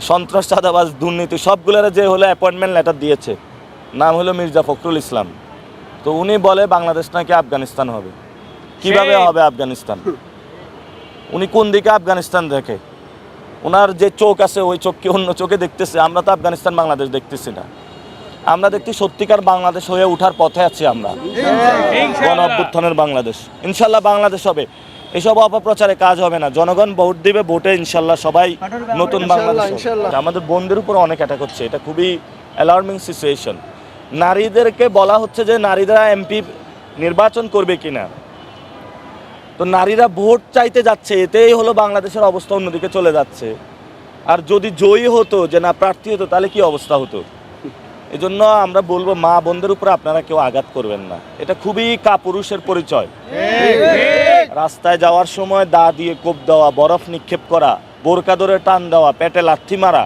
সন্ত্রাস, চাঁদাবাজ, দুর্নীতি সবগুলোর যে হলো অ্যাপয়েন্টমেন্ট লেটার দিয়েছে, নাম হলো মির্জা ফখরুল ইসলাম। তো উনি বলে বাংলাদেশ নাকি আফগানিস্তান হবে। কিভাবে হবে আফগানিস্তান? উনি কোন দিকে আফগানিস্তান দেখে? ওনার যে চোখ আছে ওই চোখ কি অন্য চোখে দেখতেছে? আমরা তো আফগানিস্তান বাংলাদেশ দেখতেছি না, আমরা দেখছি সত্যিকার বাংলাদেশ হয়ে ওঠার পথে আছি আমরা, গণ অভ্যুত্থানের বাংলাদেশ। ইনশাল্লাহ বাংলাদেশ হবে। এসব অপপ্রচারে কাজ হবে না, জনগণ ভোট দিবে, ভোটে ইনশাল্লাহ সবাই নতুন বাংলাদেশ। আমাদের বোনদের উপর অনেক অ্যাটাক হচ্ছে, এটা খুবই অ্যালার্মিং সিচুয়েশন। নারীদেরকে বলা হচ্ছে যে নারীরা এমপি নির্বাচন করবে কিনা, তো নারীরা ভোট চাইতে যাচ্ছে, এতেই হলো বাংলাদেশের অবস্থা অন্যদিকে চলে যাচ্ছে। আর যদি জয়ী হতো, যে না প্রার্থী হতো, তাহলে কি অবস্থা হতো? এই জন্য আমরা বলবো মা বোনদের উপরে আপনারা কেউ আঘাত করবেন না, এটা খুবই কাপুরুষের পরিচয়। রাস্তায় যাওয়ার সময় দা দিয়ে কোপ দেওয়া, বরফ নিক্ষেপ করা, বোরকা ধরে টান দেওয়া, পেটে লাথি মারা,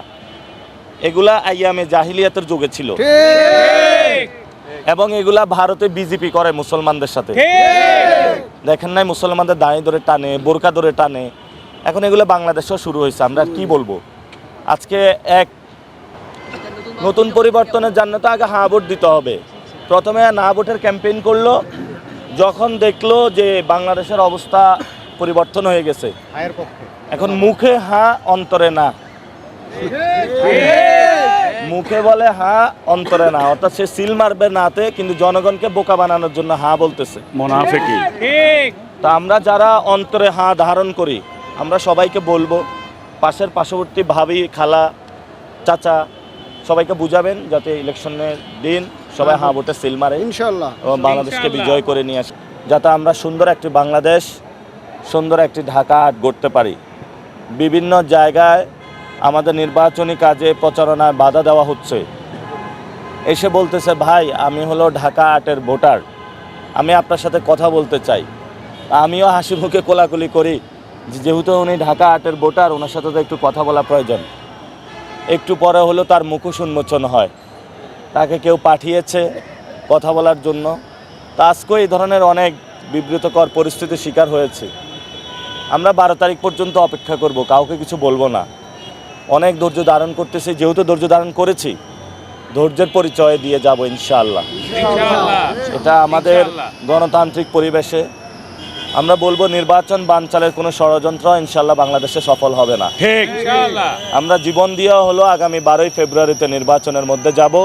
এগুলা আইয়ামে জাহিলিয়াতের যুগে ছিল, এবং এগুলা ভারতে বিজেপি করে মুসলমানদের সাথে। দেখেন নাই মুসলমানদের দাঁড়িয়ে ধরে টানে, বোরকা ধরে টানে, এখন এগুলো বাংলাদেশেও শুরু হয়েছে। আমরা কি বলবো? আজকে এক নতুন পরিবর্তনের জন্য তো আগে হ্যাঁ ভোট দিতে হবে। প্রথমে না ভোটের ক্যাম্পেইন করলো, যখন দেখলো যে বাংলাদেশের অবস্থা পরিবর্তন হয়ে গেছে, এখন মুখে হ্যাঁ অন্তরে না, মুখে বলে হ্যাঁ অন্তরে না, অর্থাৎ সে সিল মারবে নাতে, কিন্তু জনগণকে বোকা বানানোর জন্য হ্যাঁ বলতেছে, মুনাফিকি। তা আমরা যারা অন্তরে হ্যাঁ ধারণ করি, আমরা সবাইকে বলবো, পার্শ্ববর্তী ভাবি, খালা, চাচা সবাইকে বুঝাবেন যাতে ইলেকশনের দিন সবাই হ্যাঁ ভোটে সিল মারে ইনশাআল্লাহ, এবং বাংলাদেশকে বিজয় করে নিয়ে আসে, যাতে আমরা সুন্দর একটি বাংলাদেশ, সুন্দর একটি ঢাকা হাট গড়তে পারি। বিভিন্ন জায়গায় আমাদের নির্বাচনী কাজে প্রচারণায় বাধা দেওয়া হচ্ছে, এসে বলতেছে ভাই আমি হলো ঢাকা হাটের ভোটার, আমি আপনার সাথে কথা বলতে চাই। আমিও হাসি মুখে কোলাকুলি করি, যেহেতু উনি ঢাকা হাটের ভোটার, ওনার সাথে তো একটু কথা বলা প্রয়োজন। একটু পরে হলো তার মুখোশ উন্মোচন হয়, তাকে কেউ পাঠিয়েছে কথা বলার জন্য। তা আজকেও এই ধরনের অনেক বিব্রতকর পরিস্থিতির শিকার হয়েছে। আমরা 12 তারিখ পর্যন্ত অপেক্ষা করব, কাউকে কিছু বলবো না। অনেক ধৈর্য ধারণ করতেছি, যেহেতু ধৈর্য ধারণ করেছি, ধৈর্যের পরিচয় দিয়ে যাব ইনশাআল্লাহ। এটা আমাদের গণতান্ত্রিক পরিবেশে আমরা বলবো নির্বাচন বানচালের কোনো ষড়যন্ত্র ইনশাআল্লাহ বাংলাদেশে সফল হবে না। ঠিক, আমরা জীবন দিয়ে হলো আগামী 12ই ফেব্রুয়ারিতে নির্বাচনের মধ্যে যাব,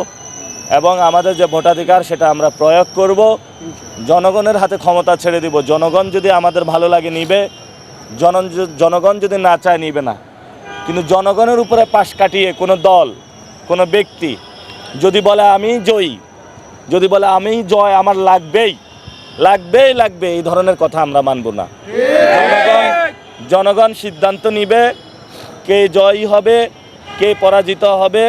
এবং আমাদের যে ভোটাধিকার সেটা আমরা প্রয়োগ করব। জনগণের হাতে ক্ষমতা ছেড়ে দিব। জনগণ যদি আমাদের ভালো লাগে নিবে, জনগণ যদি না চায় নিবে না। কিন্তু জনগণের উপরে পাশ কাটিয়ে কোনো দল, কোনো ব্যক্তি যদি বলে আমি জয়ী, যদি বলে আমি জয় আমার লাগবেই, এই ধরনের কথা আমরা মানব না। জনগণ সিদ্ধান্ত নিবে কে জয়ী হবে, কে পরাজিত হবে,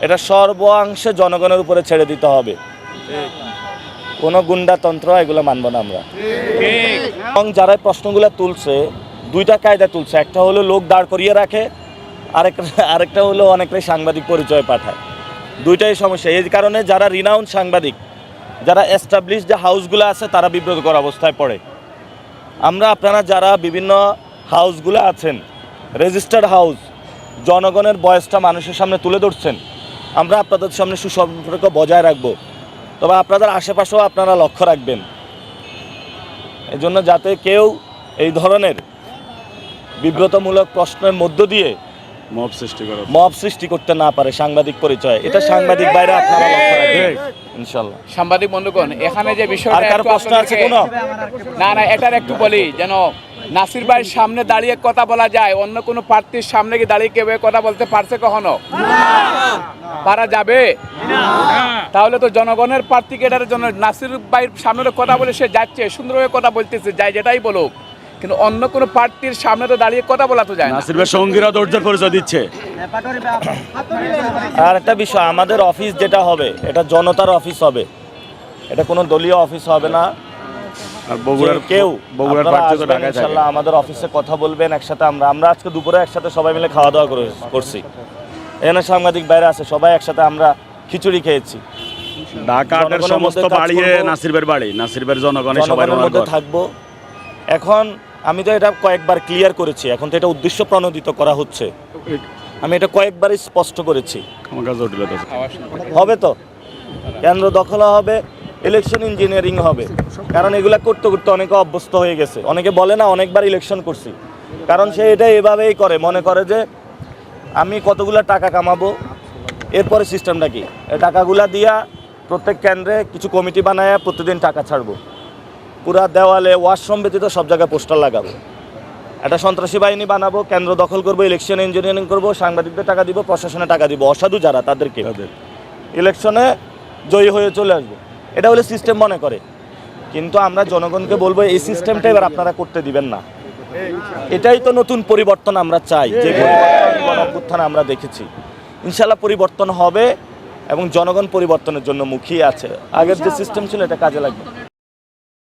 এটা সর্বাংশে জনগণের উপরে ছেড়ে দিতে হবে। কোনো গুন্ডাতন্ত্র এগুলো মানব না আমরা। এবং যারা প্রশ্নগুলো তুলছে, দুইটা কায়দা তুলছে। একটা হলো লোক দাঁড় করিয়ে রাখে, আরেকটা হলো অনেকটাই সাংবাদিক পরিচয় পাঠায়। দুইটাই সমস্যা। এই কারণে যারা রিনাউন্ড সাংবাদিক, যারা এস্টাবলিশ যে হাউসগুলো আছে, তারা বিব্রতকর অবস্থায় পড়ে। আপনারা যারা বিভিন্ন হাউসগুলো আছেন, রেজিস্টার্ড হাউস, জনগণের বয়সটা মানুষের সামনে তুলে ধরছেন, আমরা আপনাদের সামনে সুসম্পর্ক বজায় রাখবো। তবে আপনাদের আশেপাশেও আপনারা লক্ষ্য রাখবেন, এজন্য যাতে কেউ এই ধরনের বিব্রতমূলক প্রশ্নের মধ্য দিয়ে মব সৃষ্টি করতে না পারে সাংবাদিক পরিচয়। এটা সাংবাদিক বাইরে আপনারা লক্ষ্য রাখবেন ইনশাআল্লাহ। সাংবাদিক বন্ধুগণ, এখানে যে বিষয়টা, আর কারো প্রশ্ন আছে কোনো? না, এটার একটু বলি, যেন নাসির ভাইয়ের সামনে দাঁড়িয়ে কথা বলা যায়, অন্য কোনো প্রার্থীর সামনে কি দাঁড়িয়ে কেউ কথা বলতে পারছে কখনো? পারা যাবে? তাহলে তো জনগণের প্রার্থীকে এটার জন্য নাসির ভাইয়ের সামনে কথা বলে সে যাচ্ছে, সুন্দরভাবে কথা বলতেছে, যাই যেটাই বলুক, কিন্তু অন্য কোনো প্রার্থীর সামনে তো দাঁড়িয়ে কথা বলা তো যায় না। নাসির ভাইয়ের সঙ্গীরা ধৈর্যের পরিচয় দিচ্ছে। আর একটা বিষয়, আমাদের অফিস যেটা হবে, এটা জনতার অফিস হবে, এটা কোনো দলীয় অফিস হবে না। আর বগুড়ার প্রার্থী তো ঢাকায় থাকে। ইনশাআল্লাহ আমাদের অফিসে কথা বলবেন একসাথে। আমরা আজকে দুপুরে একসাথে সবাই মিলে খাওয়া দাওয়া করছি, এখানে সাংবাদিক বাইরে আছে, সবাই একসাথে আমরা খিচুড়ি খেয়েছি। ঢাকা হাটের সমস্ত বাড়িয়ে নাসির ভাইয়ের বাড়ি, নাসির ভাইয়ের জনগণের মধ্যে থাকবো। এখন আমি তো এটা কয়েকবার ক্লিয়ার করেছি, এখন তো এটা উদ্দেশ্য প্রণোদিত করা হচ্ছে। আমি এটা কয়েকবারই স্পষ্ট করেছি। আমার কাছে জটিলতা আছে। হবে তো, কেন্দ্র দখল হবে, ইলেকশন ইঞ্জিনিয়ারিং হবে, কারণ এগুলা করতে করতে অনেকে অভ্যস্ত হয়ে গেছে। অনেকে বলে না অনেকবার ইলেকশন করছি, কারণ সে এটা এভাবেই করে, মনে করে যে আমি কতগুলো টাকা কামাবো, এরপরে সিস্টেমটা কি, এই টাকাগুলা দিয়া প্রত্যেক কেন্দ্রে কিছু কমিটি বানায় প্রতিদিন টাকা ছাড়বো, পুরা দেওয়ালে ওয়াশরুম ব্যতীত সব জায়গায় পোস্টার লাগাবো, একটা সন্ত্রাসী বাহিনী বানাবো, কেন্দ্র দখল করবো, ইলেকশন ইঞ্জিনিয়ারিং করবো, সাংবাদিকদের টাকা দিব, প্রশাসনে টাকা দিব, অসাধু যারা তাদেরকে ইলেকশনে জয়ী হয়ে চলে আসবো, এটা হলে সিস্টেম মনে করে। কিন্তু আমরা জনগণকে বলবো এই সিস্টেমটা এবার আপনারা করতে দিবেন না। এটাই তো নতুন পরিবর্তন আমরা চাই, যে গণঅভ্যুত্থান আমরা দেখেছি। ইনশাল্লাহ পরিবর্তন হবে এবং জনগণ পরিবর্তনের জন্য মুখিয়ে আছে। আগের যে সিস্টেম ছিল এটা কাজে লাগবে।